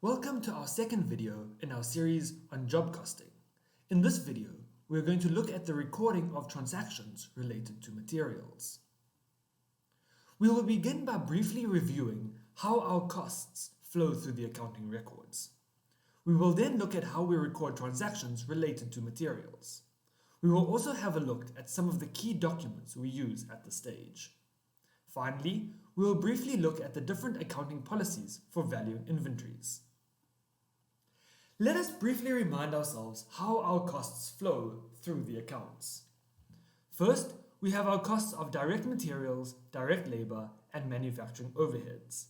Welcome to our second video in our series on job costing. In this video, we're going to look at the recording of transactions related to materials. We will begin by briefly reviewing how our costs flow through the accounting records. We will then look at how we record transactions related to materials. We will also have a look at some of the key documents we use at this stage. Finally, we will briefly look at the different accounting policies for valuing inventories. Let us briefly remind ourselves how our costs flow through the accounts. First, we have our costs of direct materials, direct labor, and manufacturing overheads.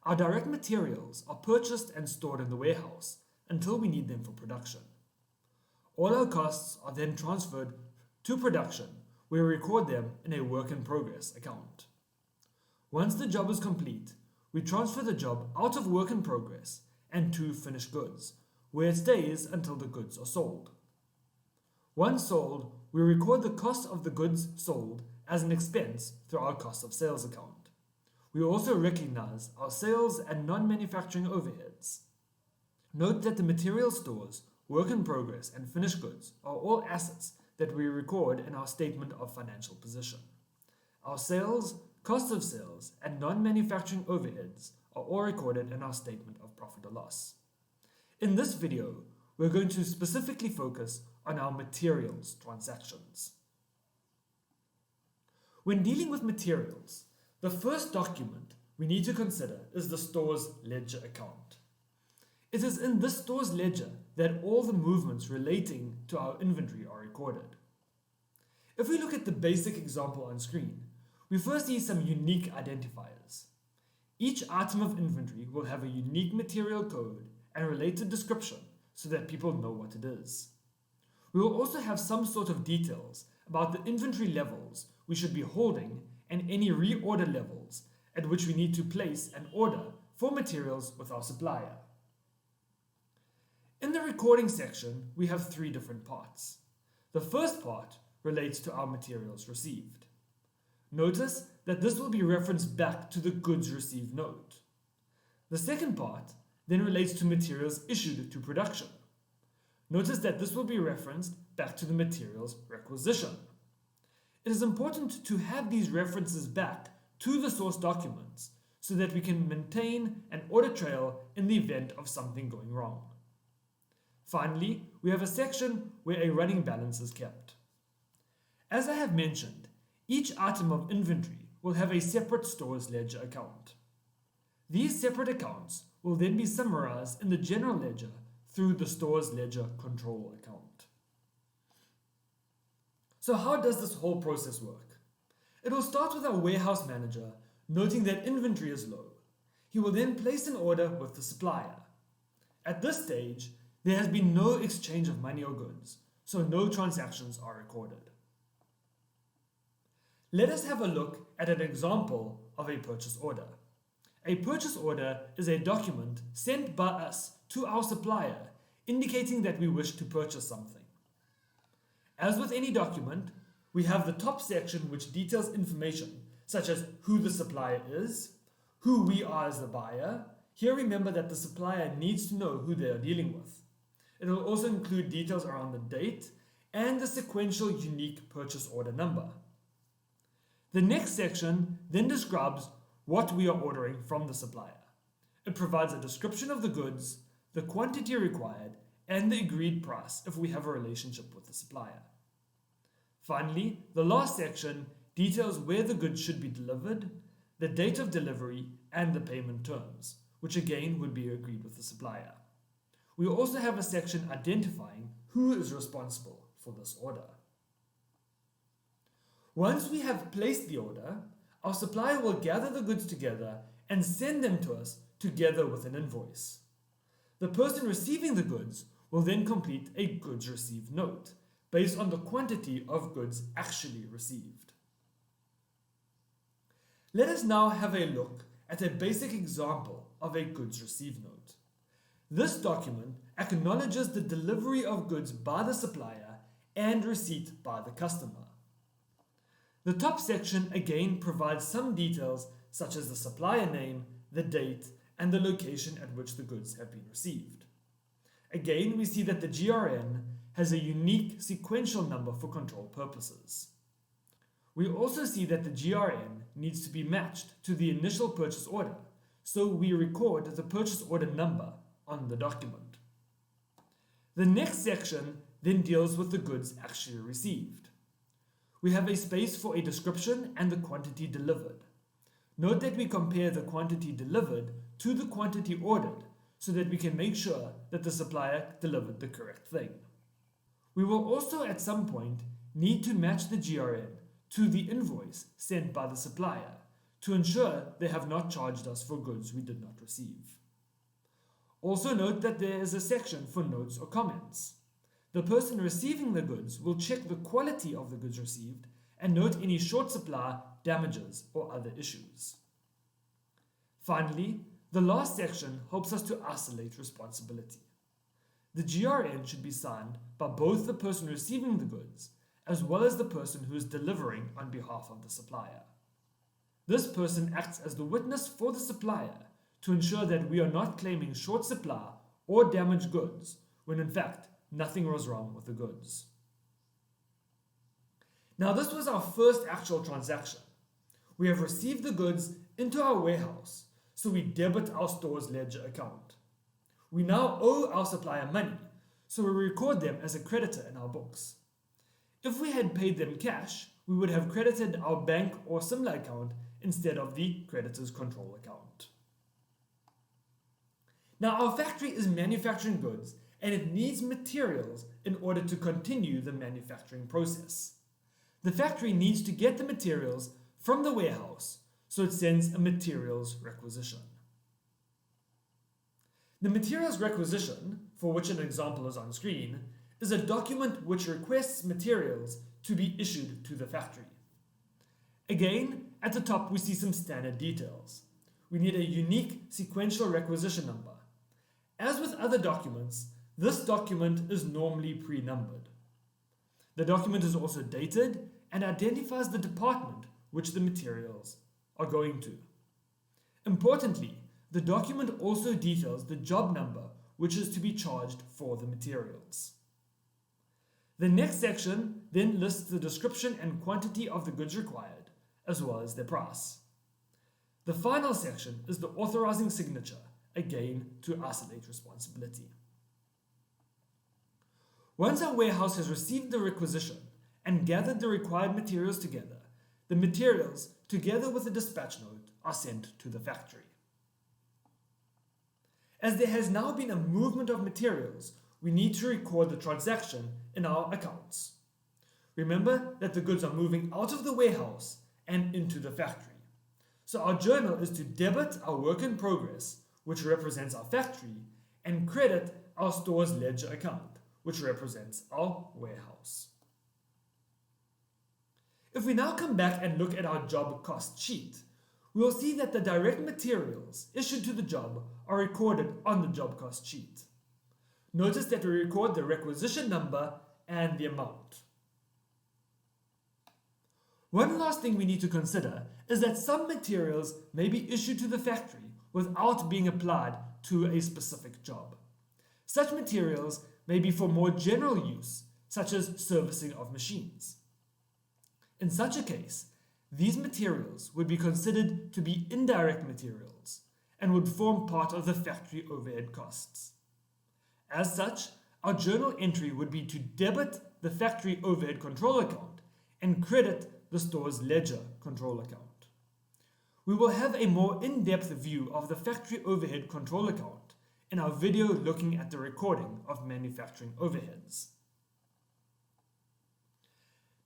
Our direct materials are purchased and stored in the warehouse until we need them for production. All our costs are then transferred to production, where we record them in a work in progress account. Once the job is complete, we transfer the job out of work in progress and to finished goods, where it stays until the goods are sold. Once sold, we record the cost of the goods sold as an expense through our cost of sales account. We also recognize our sales and non-manufacturing overheads. Note that the material stores, work in progress, and finished goods are all assets that we record in our statement of financial position. Our sales, cost of sales, and non-manufacturing overheads are all recorded in our statement of profit or loss. In this video, we're going to specifically focus on our materials transactions. When dealing with materials, the first document we need to consider is the store's ledger account. It is in this store's ledger that all the movements relating to our inventory are recorded. If we look at the basic example on screen, we first see some unique identifiers. Each item of inventory will have a unique material code and related description so that people know what it is. We will also have some sort of details about the inventory levels we should be holding and any reorder levels at which we need to place an order for materials with our supplier. In the recording section, we have three different parts. The first part relates to our materials received. Notice that this will be referenced back to the goods received note. The second part then relates to materials issued to production. Notice that this will be referenced back to the materials requisition. It is important to have these references back to the source documents so that we can maintain an audit trail in the event of something going wrong. Finally, we have a section where a running balance is kept. As I have mentioned, each item of inventory will have a separate store's ledger account. These separate accounts will then be summarized in the general ledger through the store's ledger control account. So how does this whole process work? It will start with our warehouse manager noting that inventory is low. He will then place an order with the supplier. At this stage, there has been no exchange of money or goods, so no transactions are recorded. Let us have a look at an example of a purchase order. A purchase order is a document sent by us to our supplier indicating that we wish to purchase something. As with any document, we have the top section which details information such as who the supplier is, who we are as the buyer. Here remember that the supplier needs to know who they are dealing with. It will also include details around the date and the sequential unique purchase order number. The next section then describes what we are ordering from the supplier. It provides a description of the goods, the quantity required, and the agreed price if we have a relationship with the supplier. Finally, the last section details where the goods should be delivered, the date of delivery, and the payment terms, which again would be agreed with the supplier. We also have a section identifying who is responsible for this order. Once we have placed the order, our supplier will gather the goods together and send them to us together with an invoice. The person receiving the goods will then complete a goods received note based on the quantity of goods actually received. Let us now have a look at a basic example of a goods received note. This document acknowledges the delivery of goods by the supplier and receipt by the customer. The top section again provides some details such as the supplier name, the date, and the location at which the goods have been received. Again, we see that the GRN has a unique sequential number for control purposes. We also see that the GRN needs to be matched to the initial purchase order, so we record the purchase order number on the document. The next section then deals with the goods actually received. We have a space for a description and the quantity delivered. Note that we compare the quantity delivered to the quantity ordered so that we can make sure that the supplier delivered the correct thing. We will also at some point need to match the GRN to the invoice sent by the supplier to ensure they have not charged us for goods we did not receive. Also note that there is a section for notes or comments. The person receiving the goods will check the quality of the goods received and note any short supply, damages, or other issues. Finally, the last section helps us to isolate responsibility. The GRN should be signed by both the person receiving the goods as well as the person who is delivering on behalf of the supplier. This person acts as the witness for the supplier to ensure that we are not claiming short supply or damaged goods when in fact nothing was wrong with the goods. Now this was our first actual transaction. We have received the goods into our warehouse, so we debit our store's ledger account. We now owe our supplier money, so we record them as a creditor in our books. If we had paid them cash, we would have credited our bank or similar account instead of the creditor's control account. Now our factory is manufacturing goods and it needs materials in order to continue the manufacturing process. The factory needs to get the materials from the warehouse, so it sends a materials requisition. The materials requisition, for which an example is on screen, is a document which requests materials to be issued to the factory. Again, at the top we see some standard details. We need a unique sequential requisition number. As with other documents, this document is normally pre-numbered. The document is also dated and identifies the department which the materials are going to. Importantly, the document also details the job number which is to be charged for the materials. The next section then lists the description and quantity of the goods required, as well as their price. The final section is the authorizing signature, again to isolate responsibility. Once our warehouse has received the requisition and gathered the required materials together, the materials, together with the dispatch note, are sent to the factory. As there has now been a movement of materials, we need to record the transaction in our accounts. Remember that the goods are moving out of the warehouse and into the factory. So our journal is to debit our work in progress, which represents our factory, and credit our store's ledger account, which represents our warehouse. If we now come back and look at our job cost sheet, we will see that the direct materials issued to the job are recorded on the job cost sheet. Notice that we record the requisition number and the amount. One last thing we need to consider is that some materials may be issued to the factory without being applied to a specific job. Such materials may be for more general use, such as servicing of machines. In such a case, these materials would be considered to be indirect materials and would form part of the factory overhead costs. As such, our journal entry would be to debit the factory overhead control account and credit the store's ledger control account. We will have a more in-depth view of the factory overhead control account in our video looking at the recording of manufacturing overheads.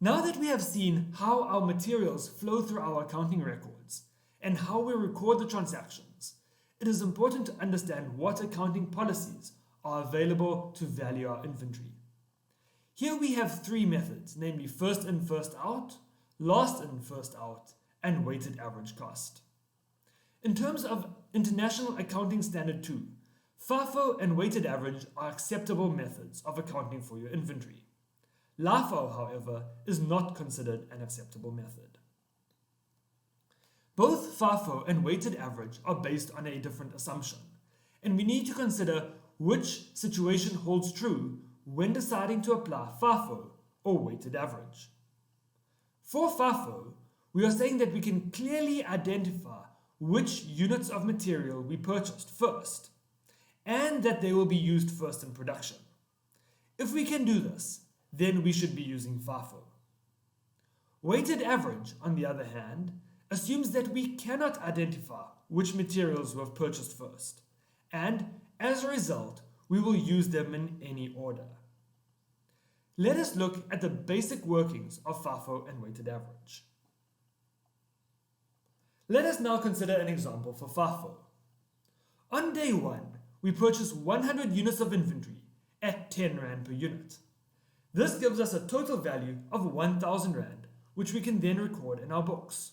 Now that we have seen how our materials flow through our accounting records and how we record the transactions, it is important to understand what accounting policies are available to value our inventory. Here we have three methods, namely first in, first out, last in, first out, and weighted average cost. In terms of International Accounting Standard 2, FIFO and weighted average are acceptable methods of accounting for your inventory. LIFO, however, is not considered an acceptable method. Both FIFO and weighted average are based on a different assumption, and we need to consider which situation holds true when deciding to apply FIFO or weighted average. For FIFO, we are saying that we can clearly identify which units of material we purchased first, and that they will be used first in production. If we can do this, then we should be using FIFO. Weighted average, on the other hand, assumes that we cannot identify which materials we have purchased first, and as a result, we will use them in any order. Let us look at the basic workings of FIFO and weighted average. Let us now consider an example for FIFO. On day 1, we purchase 100 units of inventory at 10 Rand per unit. This gives us a total value of 1,000 Rand, which we can then record in our books.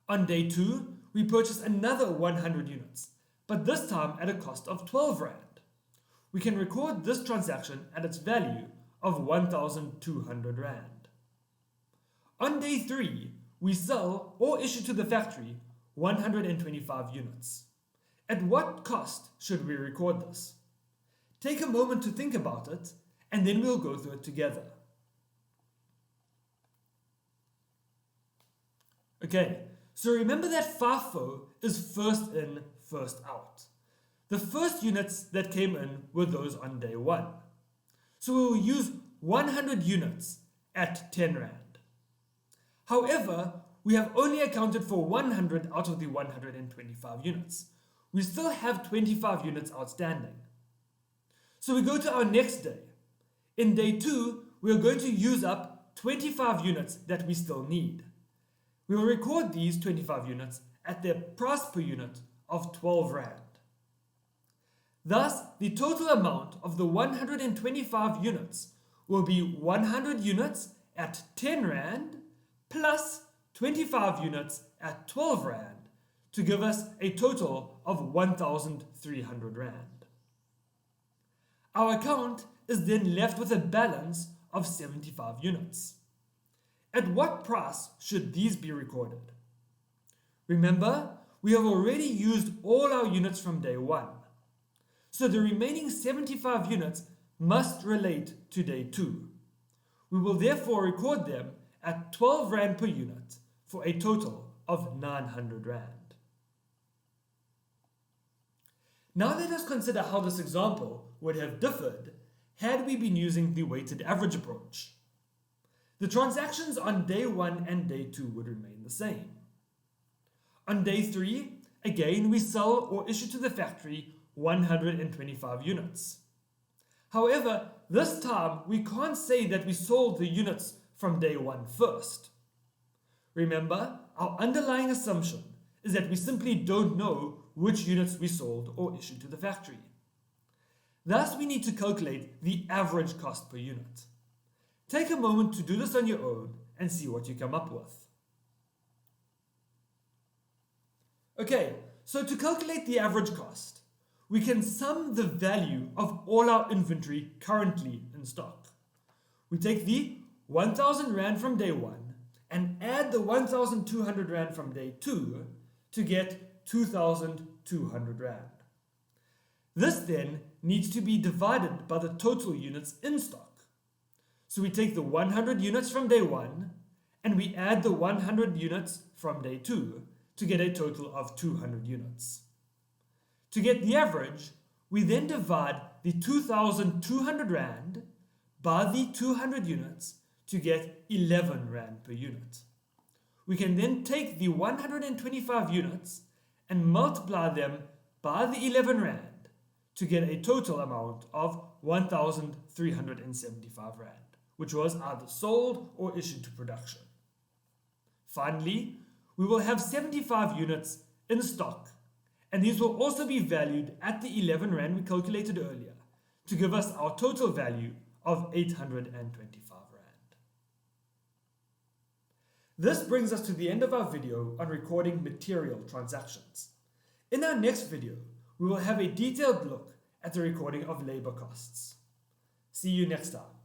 On day 2, we purchase another 100 units, but this time at a cost of 12 Rand. We can record this transaction at its value of 1,200 Rand. On day 3, we sell or issue to the factory 125 units. At what cost should we record this? Take a moment to think about it, and then we'll go through it together. Okay, so remember that FIFO is first in, first out. The first units that came in were those on day 1. So we will use 100 units at 10 Rand. However, we have only accounted for 100 out of the 125 units. We still have 25 units outstanding. So we go to our next day. In day 2, we are going to use up 25 units that we still need. We will record these 25 units at their price per unit of 12 Rand. Thus, the total amount of the 125 units will be 100 units at 10 Rand plus 25 units at 12 Rand to give us a total of 1,300 Rand. Our account is then left with a balance of 75 units. At what price should these be recorded? Remember, we have already used all our units from day 1. So the remaining 75 units must relate to day 2. We will therefore record them at 12 Rand per unit for a total of 900 Rand. Now let us consider how this example would have differed had we been using the weighted average approach. The transactions on day 1 and day 2 would remain the same. On day 3, again we sell or issue to the factory 125 units. However, this time we can't say that we sold the units from day 1 first. Remember, our underlying assumption is that we simply don't know which units we sold or issued to the factory. Thus, we need to calculate the average cost per unit. Take a moment to do this on your own and see what you come up with. Okay, so to calculate the average cost, we can sum the value of all our inventory currently in stock. We take the 1,000 Rand from day 1 and add the 1,200 Rand from day 2 to get 2,200 Rand. This then needs to be divided by the total units in stock. So we take the 100 units from day 1 and we add the 100 units from day 2 to get a total of 200 units. To get the average, we then divide the 2,200 Rand by the 200 units to get 11 Rand per unit. We can then take the 125 units and multiply them by the 11 Rand to get a total amount of 1,375 Rand, which was either sold or issued to production. Finally, we will have 75 units in stock, and these will also be valued at the 11 Rand we calculated earlier to give us our total value of 825 Rand. This brings us to the end of our video on recording material transactions. In our next video, we will have a detailed look at the recording of labor costs. See you next time.